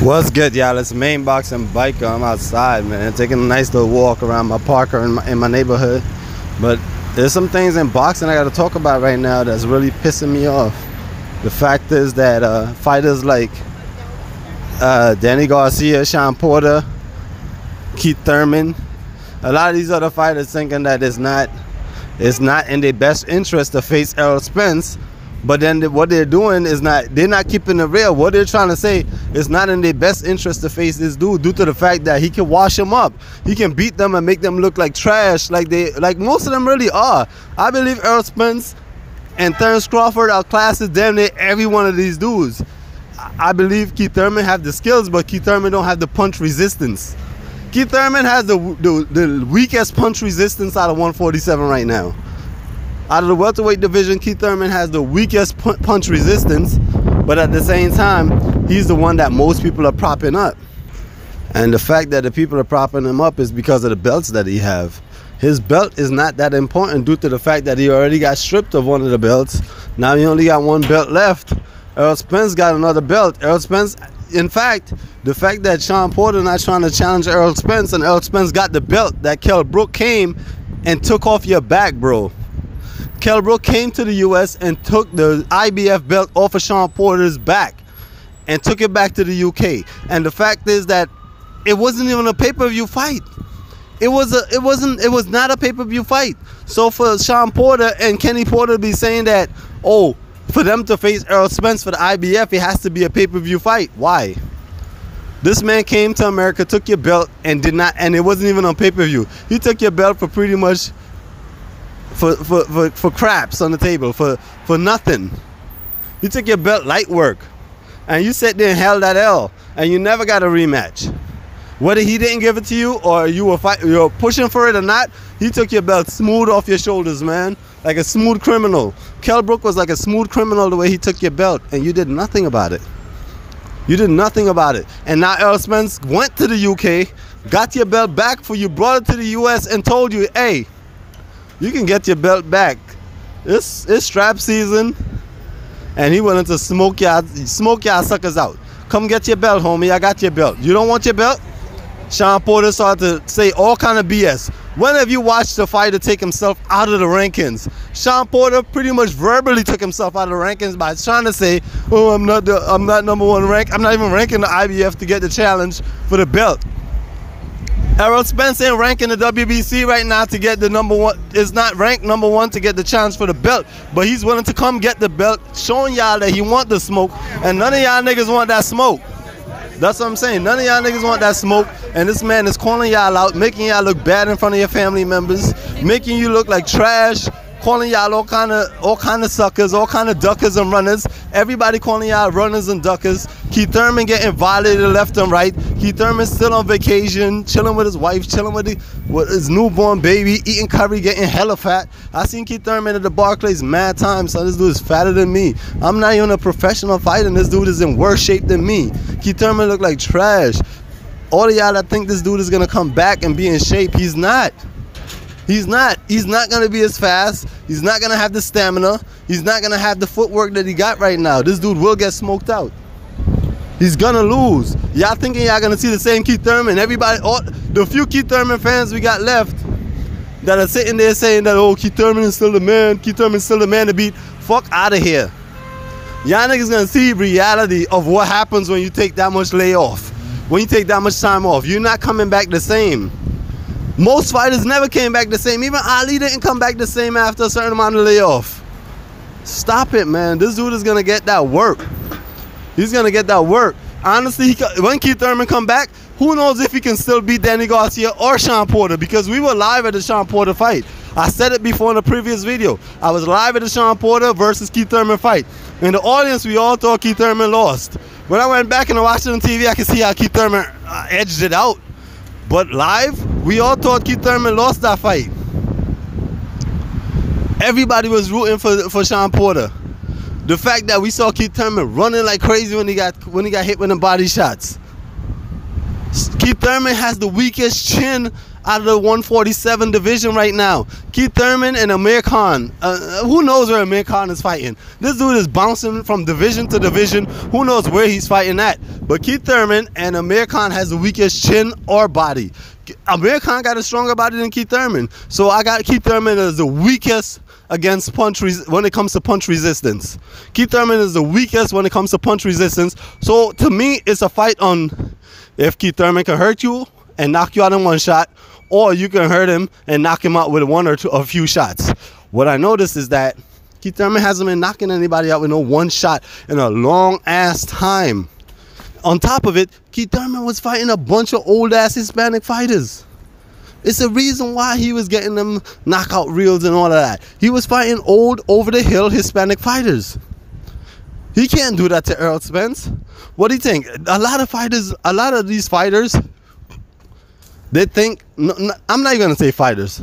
What's good, y'all? It's Main Boxing Biker. I'm outside, man, taking a nice little walk around my park or in my neighborhood. But there's some things in boxing I got to talk about right now that's really pissing me off. The fact is that fighters like Danny Garcia, Sean Porter, Keith Thurman, a lot of these other fighters thinking that it's not in their best interest to face Errol Spence. But then what they're doing is they're not keeping it real. What they're trying to say is not in their best interest to face this dude due to the fact that he can wash them up. He can beat them and make them look like trash, like most of them really are. I believe Errol Spence and Terrence Crawford outclasses damn near every one of these dudes. I believe Keith Thurman have the skills, but Keith Thurman don't have the punch resistance. Keith Thurman has the weakest punch resistance out of 147 right now. Out of the welterweight division, Keith Thurman has the weakest punch resistance, but at the same time, he's the one that most people are propping up. And the fact that the people are propping him up is because of the belts that he have. His belt is not that important due to the fact that he already got stripped of one of the belts. Now he only got one belt left. Errol Spence got another belt. Errol Spence, in fact, the fact that Sean Porter not trying to challenge Errol Spence and Errol Spence got the belt that Kell Brook came and took off your back, bro. Kell Brook came to the U.S. and took the IBF belt off of Sean Porter's back and took it back to the UK. And the fact is that it wasn't even a pay-per-view fight. It was not a pay-per-view fight. So for Sean Porter and Kenny Porter to be saying that, oh, for them to face Errol Spence for the IBF, it has to be a pay-per-view fight. Why? This man came to America, took your belt, and it wasn't even on pay-per-view. He took your belt for pretty much for craps on the table, for nothing. You took your belt light work, and you sat there and held that L, and you never got a rematch. Whether he didn't give it to you or you were pushing for it or not, he took your belt smooth off your shoulders, man, like a smooth criminal. Kell Brook was like a smooth criminal the way he took your belt, and you did nothing about it. You did nothing about it. And now Errol Spence went to the UK, got your belt back for you, brought it to the US, and told you, hey, you can get your belt back. It's strap season, and he willing to smoke y'all suckers out. Come get your belt, homie. I got your belt. You don't want your belt? Sean Porter started to say all kind of BS. When have you watched the fighter take himself out of the rankings? Sean Porter pretty much verbally took himself out of the rankings by trying to say, oh, I'm not #1 ranked. I'm not even ranking the IBF to get the challenge for the belt. Errol Spence ain't ranking the WBC right now to get the #1. Is not ranked #1 to get the chance for the belt, but he's willing to come get the belt, showing y'all that he want the smoke, and none of y'all niggas want that smoke. That's what I'm saying. None of y'all niggas want that smoke, and this man is calling y'all out, making y'all look bad in front of your family members, making you look like trash, calling y'all all kind of suckers, all kind of duckers and runners. Everybody calling y'all runners and duckers. Keith Thurman getting violated left and right. Keith Thurman still on vacation, chilling with his wife, chilling with his newborn baby, eating curry, getting hella fat. I seen Keith Thurman at the Barclays mad times, so this dude is fatter than me. I'm not even a professional fighter, and this dude is in worse shape than me. Keith Thurman look like trash. All of y'all that think this dude is gonna come back and be in shape, he's not. He's not going to be as fast. He's not going to have the stamina. He's not going to have the footwork that he got right now. This dude will get smoked out. He's going to lose. Y'all thinking y'all going to see the same Keith Thurman? Everybody, the few Keith Thurman fans we got left that are sitting there saying that, oh, Keith Thurman is still the man. Keith Thurman is still the man to beat. Fuck out of here. Y'all niggas going to see reality of what happens when you take that much layoff. When you take that much time off. You're not coming back the same. Most fighters never came back the same. Even Ali didn't come back the same after a certain amount of layoff. Stop it, man. This dude is going to get that work. He's going to get that work. Honestly, when Keith Thurman come back, who knows if he can still beat Danny Garcia or Sean Porter, because we were live at the Sean Porter fight. I said it before in the previous video. I was live at the Sean Porter versus Keith Thurman fight. In the audience, we all thought Keith Thurman lost. When I went back and watched it on TV, I could see how Keith Thurman edged it out. But live, we all thought Keith Thurman lost that fight. Everybody was rooting for Sean Porter. The fact that we saw Keith Thurman running like crazy when he got hit with the body shots. Keith Thurman has the weakest chin out of the 147 division right now. Keith Thurman and Amir Khan. Who knows where Amir Khan is fighting? This dude is bouncing from division to division. Who knows where he's fighting at? But Keith Thurman and Amir Khan has the weakest chin or body. Amir Khan got a stronger body than Keith Thurman. So I got Keith Thurman as the weakest against when it comes to punch resistance. Keith Thurman is the weakest when it comes to punch resistance. So to me, it's a fight on if Keith Thurman can hurt you and knock you out in one shot, or you can hurt him and knock him out with one or two, a few shots. What I noticed is that Keith Thurman hasn't been knocking anybody out with no one shot in a long ass time. On top of it, Keith Thurman was fighting a bunch of old ass Hispanic fighters. It's the reason why he was getting them knockout reels and all of that. He was fighting old, over-the-hill Hispanic fighters. He can't do that to Errol Spence. What do you think? A lot of these fighters, they think, I'm not even going to say fighters.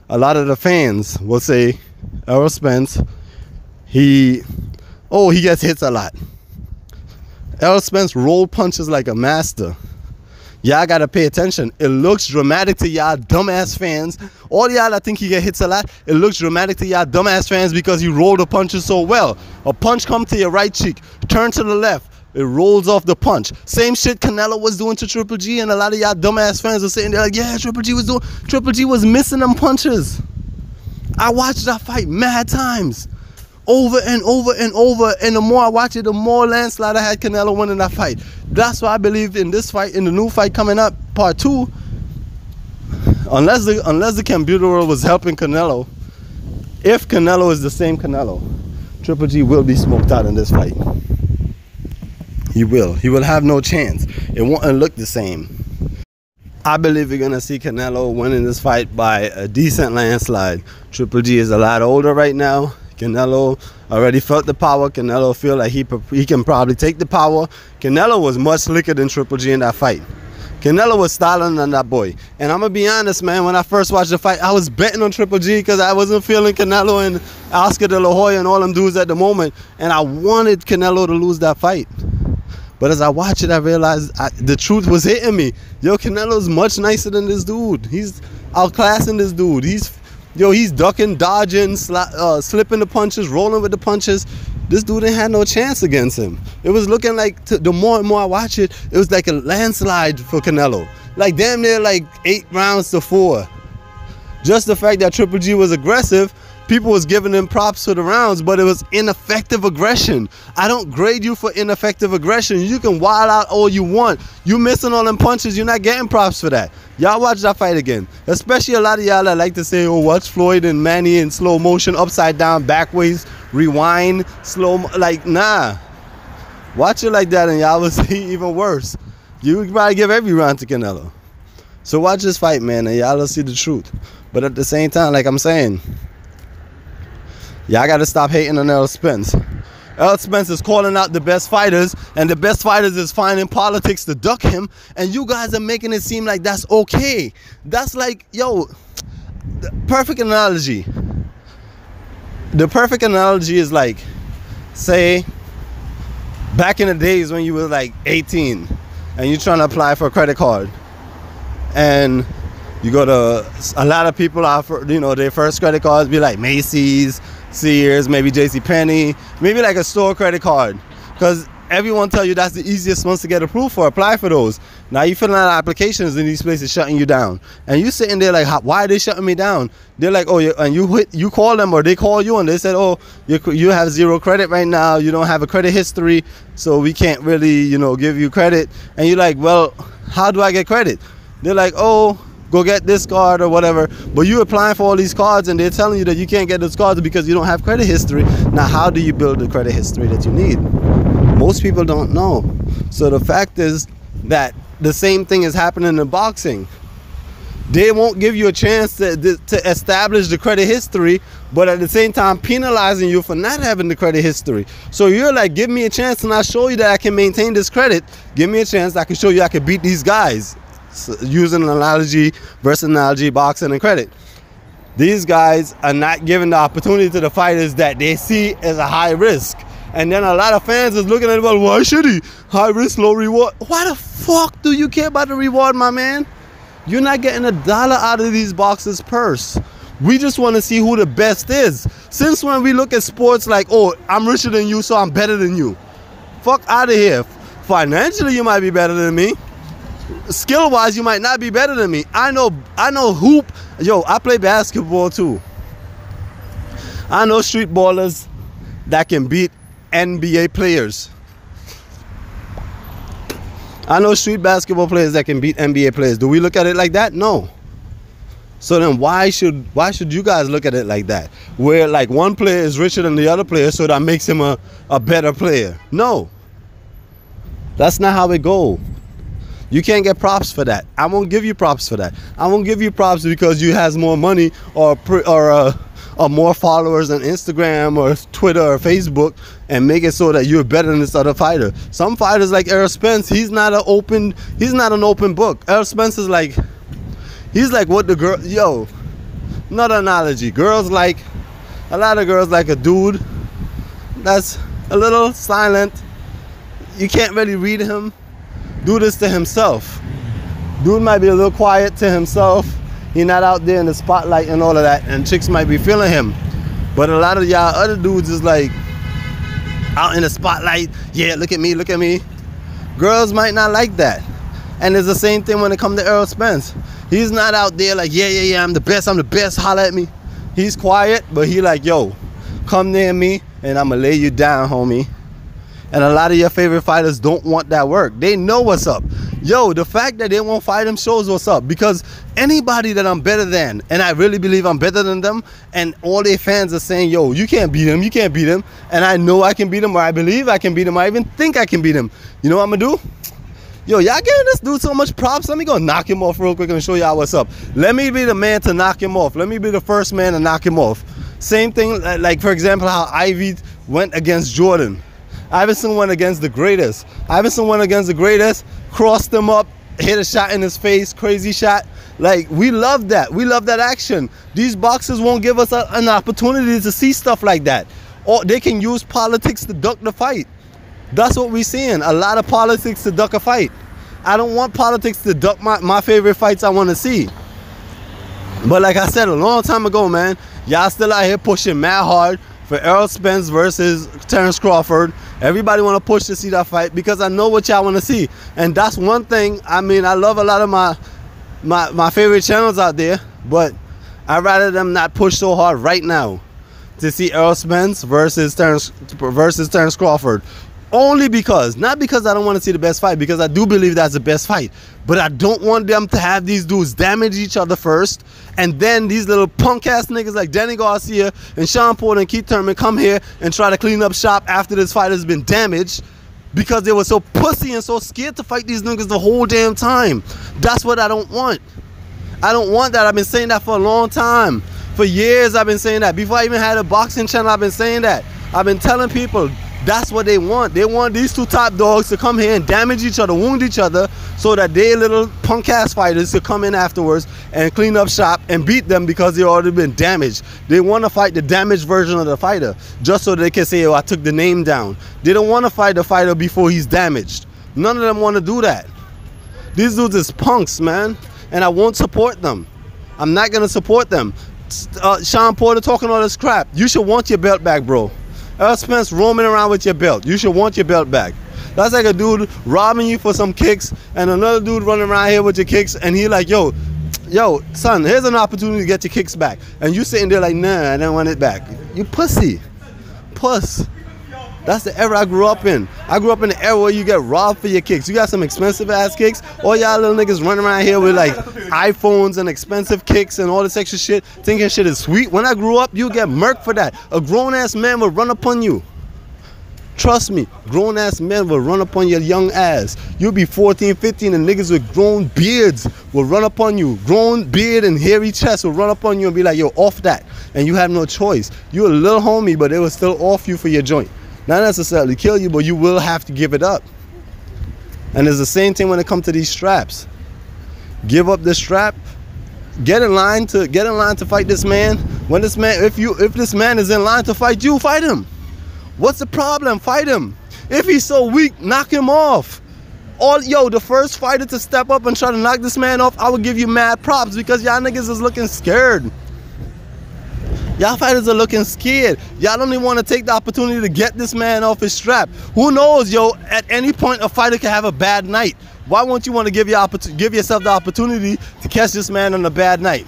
A lot of the fans will say, Errol Spence, he gets hits a lot. Errol Spence roll punches like a master. Y'all gotta pay attention. It looks dramatic to y'all dumbass fans. All y'all that think he get hits a lot, it looks dramatic to y'all dumbass fans because he rolled the punches so well. A punch come to your right cheek, turn to the left, it rolls off the punch. Same shit Canelo was doing to Triple G, and a lot of y'all dumbass fans are sitting there like, yeah, Triple G was missing them punches. I watched that fight mad times. Over and over and over, and the more I watch it, the more landslide I had Canelo winning that fight. That's why I believe in this fight, in the new fight coming up, part 2. Unless the computer world was helping Canelo, if Canelo is the same Canelo, Triple G will be smoked out in this fight. He will. He will have no chance. It won't look the same. I believe you're gonna see Canelo winning this fight by a decent landslide. Triple G is a lot older right now. Canelo already felt the power. Canelo feel like he can probably take the power. Canelo was much slicker than Triple G in that fight. Canelo was styling on that boy. And I'm going to be honest, man, when I first watched the fight, I was betting on Triple G because I wasn't feeling Canelo and Oscar De La Hoya and all them dudes at the moment. And I wanted Canelo to lose that fight. But as I watched it, I realized the truth was hitting me. Yo, Canelo's much nicer than this dude. He's outclassing this dude. He's ducking, dodging, slipping the punches, rolling with the punches. This dude didn't have no chance against him. It was looking like, the more and more I watch it, it was like a landslide for Canelo. Like damn near like 8 rounds to 4. Just the fact that Triple G was aggressive, people was giving him props for the rounds, but it was ineffective aggression. I don't grade you for ineffective aggression. You can wild out all you want. You missing all them punches, you're not getting props for that. Y'all watch that fight again. Especially a lot of y'all that like to say, oh, watch Floyd and Manny in slow motion, upside down, backwards, rewind, slow, like, nah. Watch it like that and y'all will see even worse. You would probably give every round to Canelo. So watch this fight, man, and y'all will see the truth. But at the same time, like I'm saying, y'all got to stop hating on Errol Spence. Errol Spence is calling out the best fighters, and the best fighters is finding politics to duck him, and you guys are making it seem like that's okay. That's like, yo, the perfect analogy. The perfect analogy is like, say, back in the days when you were like 18, and you're trying to apply for a credit card, and you go to, a lot of people offer, their first credit cards be like Macy's, Sears, maybe JCPenney, maybe like a store credit card, because everyone tell you that's the easiest ones to get approved for. Apply for those. Now you filling out applications and these places shutting you down, and you sitting there like, why are they shutting me down? They're like, oh, and you call them, or they call you and they said, oh, you have 0 credit right now, you don't have a credit history, so we can't really give you credit. And you're like, well, how do I get credit? They're like, oh, go get this card or whatever. But you applying for all these cards and they're telling you that you can't get those cards because you don't have credit history. Now how do you build the credit history that you need? Most people don't know. So the fact is that the same thing is happening in boxing. They won't give you a chance to establish the credit history, but at the same time penalizing you for not having the credit history. So you're like, give me a chance and I'll show you that I can maintain this credit. Give me a chance, I can show you I can beat these guys. So using an analogy, versus analogy, boxing and credit. These guys are not giving the opportunity to the fighters that they see as a high risk. And then a lot of fans is looking at it, well, why should he? High risk, low reward. Why the fuck do you care about the reward, my man? You're not getting $1 out of these boxers' purse. We just want to see who the best is. Since when we look at sports like, oh, I'm richer than you, so I'm better than you. Fuck out of here. Financially, you might be better than me. Skill-wise, you might not be better than me. I know hoop. Yo, I play basketball too. I know street ballers that can beat NBA players. I know street basketball players that can beat NBA players. Do we look at it like that? No. So then why should you guys look at it like that? Where like one player is richer than the other player, so that makes him a better player. No. That's not how it goes. You can't get props for that. I won't give you props for that. I won't give you props because you has more money or more followers on Instagram or Twitter or Facebook and make it so that you're better than this other fighter. Some fighters like Errol Spence, he's not an open book. Errol Spence is like, he's like what the girl, yo, another analogy. A lot of girls like a dude that's a little silent. You can't really read him. Do this to himself. Dude might be a little quiet to himself. He's not out there in the spotlight and all of that, and chicks might be feeling him. But a lot of y'all other dudes is like out in the spotlight. Yeah, look at me, look at me. Girls might not like that. And it's the same thing when it comes to Errol Spence. He's not out there like, yeah, I'm the best, holla at me. He's quiet, but he like, yo, come near me and I'ma lay you down, homie. And a lot of your favorite fighters don't want that work. They know what's up. Yo, the fact that they won't fight him shows what's up. Because anybody that I'm better than, and I really believe I'm better than them, and all their fans are saying, yo, you can't beat him, you can't beat him. And I know I can beat him, or I believe I can beat him, or I even think I can beat him. You know what I'm gonna do? Yo, y'all giving this dude so much props. Let me go knock him off real quick and show y'all what's up. Let me be the man to knock him off. Let me be the first man to knock him off. Same thing, like for example, how Ivy went against Jordan. Iverson went against the greatest. Iverson went against the greatest, crossed him up, hit a shot in his face, crazy shot. Like, we love that. We love that action. These boxers won't give us an opportunity to see stuff like that. Or they can use politics to duck the fight. That's what we're seeing. A lot of politics to duck a fight. I don't want politics to duck my favorite fights I want to see. But like I said a long time ago, man, y'all still out here pushing mad hard for Errol Spence versus Terence Crawford. Everybody want to push to see that fight because I know what y'all want to see. And that's one thing. I mean, I love a lot of my favorite channels out there, but I'd rather them not push so hard right now to see Errol Spence versus Terence Crawford. Only because, not because I don't want to see the best fight, because I do believe that's the best fight, but I don't want them to have these dudes damage each other first, and then these little punk ass niggas like Danny Garcia and Sean Porter and Keith Thurman come here and try to clean up shop after this fight has been damaged because they were so pussy and so scared to fight these niggas the whole damn time. That's what I don't want. I don't want that. I've been saying that for a long time. For years I've been saying that. Before I even had a boxing channel, I've been saying that. I've been telling people that's what they want. They want these two top dogs to come here and damage each other, wound each other, so that they little punk ass fighters to come in afterwards and clean up shop and beat them because they already been damaged. They want to fight the damaged version of the fighter just so they can say, oh, I took the name down. They don't want to fight the fighter before he's damaged. None of them want to do that. These dudes is punks, man, and I won't support them. I'm not going to support them. Sean Porter talking all this crap. You should want your belt back, bro. Errol Spence roaming around with your belt. You should want your belt back. That's like a dude robbing you for some kicks and another dude running around here with your kicks and he like, yo, son, here's an opportunity to get your kicks back. And you sitting there like, nah, I don't want it back. You pussy. Puss. That's the era I grew up in. I grew up in the era where you get robbed for your kicks. You got some expensive ass kicks. All y'all little niggas running around here with like iPhones and expensive kicks and all this extra shit, thinking shit is sweet. When I grew up, you get murked for that. A grown ass man will run up on you. Trust me, grown ass men will run up on your young ass. You'll be 14, 15 and niggas with grown beards will run up on you. Grown beard and hairy chest will run up on you and be like, yo, off that. And you have no choice. You're a little homie, but they will still off you for your joint. Not necessarily kill you, but you will have to give it up. And it's the same thing when it comes to these straps. Give up the strap. Get in line to fight this man. When this man, if this man is in line to fight you, fight him. What's the problem? Fight him. If he's so weak, knock him off. The first fighter to step up and try to knock this man off, I would give you mad props, because y'all niggas is looking scared. Y'all fighters are looking scared. Y'all don't even want to take the opportunity to get this man off his strap. Who knows, yo, at any point a fighter can have a bad night. Why won't you want to give yourself the opportunity to catch this man on a bad night?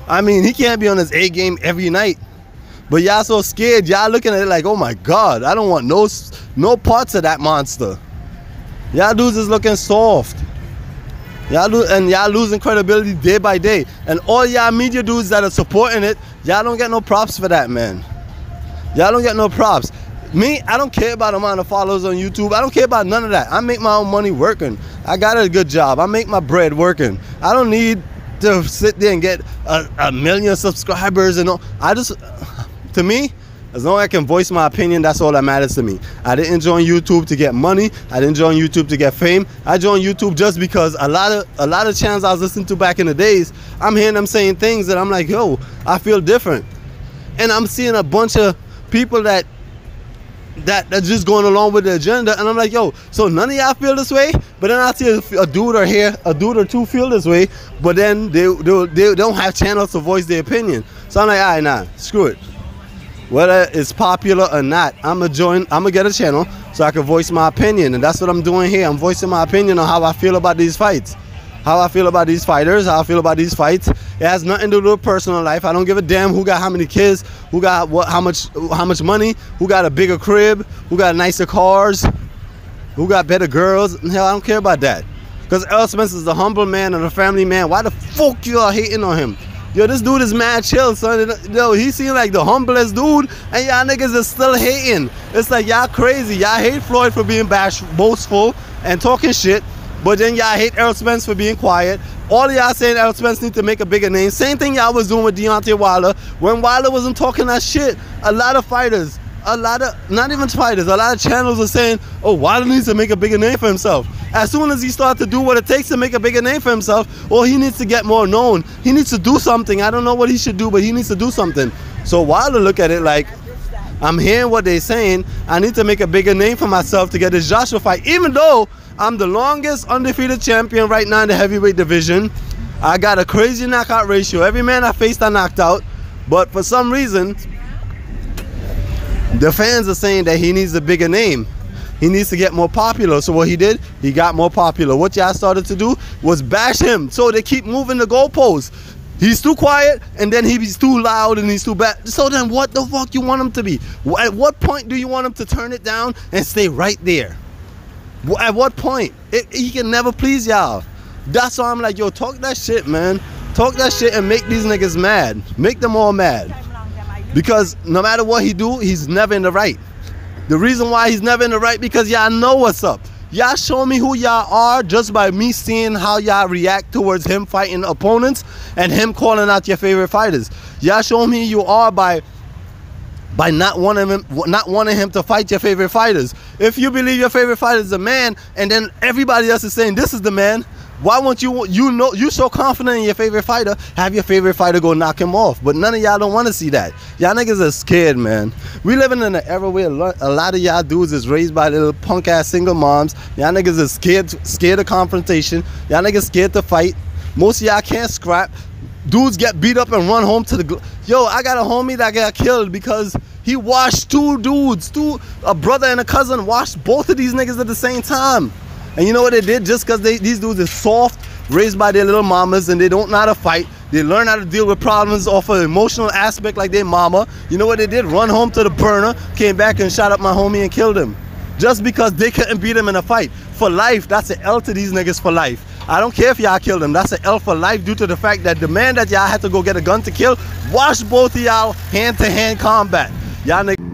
I mean, he can't be on his A game every night. But y'all so scared. Y'all looking at it like, oh my God, I don't want no parts of that monster. Y'all dudes is looking soft. Y'all losing credibility day by day. And all y'all media dudes that are supporting it, y'all don't get no props for that, man. Y'all don't get no props. Me, I don't care about the amount of followers on YouTube. I don't care about none of that. I make my own money working. I got a good job. I make my bread working. I don't need to sit there and get a million subscribers and all. To me, as long as I can voice my opinion, that's all that matters to me. I didn't join YouTube to get money. I didn't join YouTube to get fame. I joined YouTube just because a lot of channels I was listening to back in the days, I'm hearing them saying things that I'm like, yo, I feel different. And I'm seeing a bunch of people that just going along with the agenda, and I'm like, yo, so none of y'all feel this way? But then I see a dude or two feel this way, but then they don't have channels to voice their opinion. So I'm like, all right, nah, screw it. Whether it's popular or not, I'm gonna get a channel so I can voice my opinion, and that's what I'm doing here. I'm voicing my opinion on how I feel about these fights, how I feel about these fighters, how I feel about these fights. It has nothing to do with personal life. I don't give a damn who got how many kids, who got how much money, who got a bigger crib, who got nicer cars, who got better girls. Hell, I don't care about that. Because Errol Spence is a humble man and a family man. Why the fuck you all hating on him? Yo, this dude is mad chill, son. Yo, he seems like the humblest dude, and y'all niggas is still hating. It's like y'all crazy. Y'all hate Floyd for being boastful and talking shit, but then y'all hate Errol Spence for being quiet. All y'all saying Errol Spence need to make a bigger name. Same thing y'all was doing with Deontay Wilder. When Wilder wasn't talking that shit, a lot of fighters, not even fighters, a lot of channels are saying, oh, Wilder needs to make a bigger name for himself. As soon as he starts to do what it takes to make a bigger name for himself, well, he needs to get more known. He needs to do something. I don't know what he should do, but he needs to do something. So Wilder look at it like, I'm hearing what they're saying. I need to make a bigger name for myself to get this Joshua fight. Even though I'm the longest undefeated champion right now in the heavyweight division, I got a crazy knockout ratio. Every man I faced, I knocked out. But for some reason, the fans are saying that he needs a bigger name. He needs to get more popular. So what he did, he got more popular. What y'all started to do was bash him. So they keep moving the goalposts. He's too quiet, and then he's too loud, and he's too bad. So then what the fuck you want him to be? At what point do you want him to turn it down and stay right there? At what point? He can never please y'all. That's why I'm like, yo, talk that shit, man. Talk that shit and make these niggas mad. Make them all mad. Because no matter what he do, he's never in the right. The reason why he's never in the right, because y'all know what's up. Y'all show me who y'all are just by me seeing how y'all react towards him fighting opponents and him calling out your favorite fighters. Y'all show me who you are by not wanting him to fight your favorite fighters. If you believe your favorite fighter is a man, and then everybody else is saying this is the man, why won't you so confident in your favorite fighter, have your favorite fighter go knock him off? But none of y'all don't want to see that. Y'all niggas are scared, man. We living in an era where a lot of y'all dudes is raised by little punk ass single moms. Y'all niggas is scared of confrontation. Y'all niggas scared to fight. Most of y'all can't scrap. Dudes get beat up and run home to the... Yo, I got a homie that got killed because he washed two dudes. A brother and a cousin washed both of these niggas at the same time. And you know what they did? Just because these dudes are soft, raised by their little mamas, and they don't know how to fight. They learn how to deal with problems off an emotional aspect like their mama. You know what they did? Run home to the burner, came back and shot up my homie and killed him. Just because they couldn't beat him in a fight. For life, that's an L to these niggas for life. I don't care if y'all killed him. That's an L for life due to the fact that the man that y'all had to go get a gun to kill washed both of y'all hand-to-hand combat. Y'all niggas...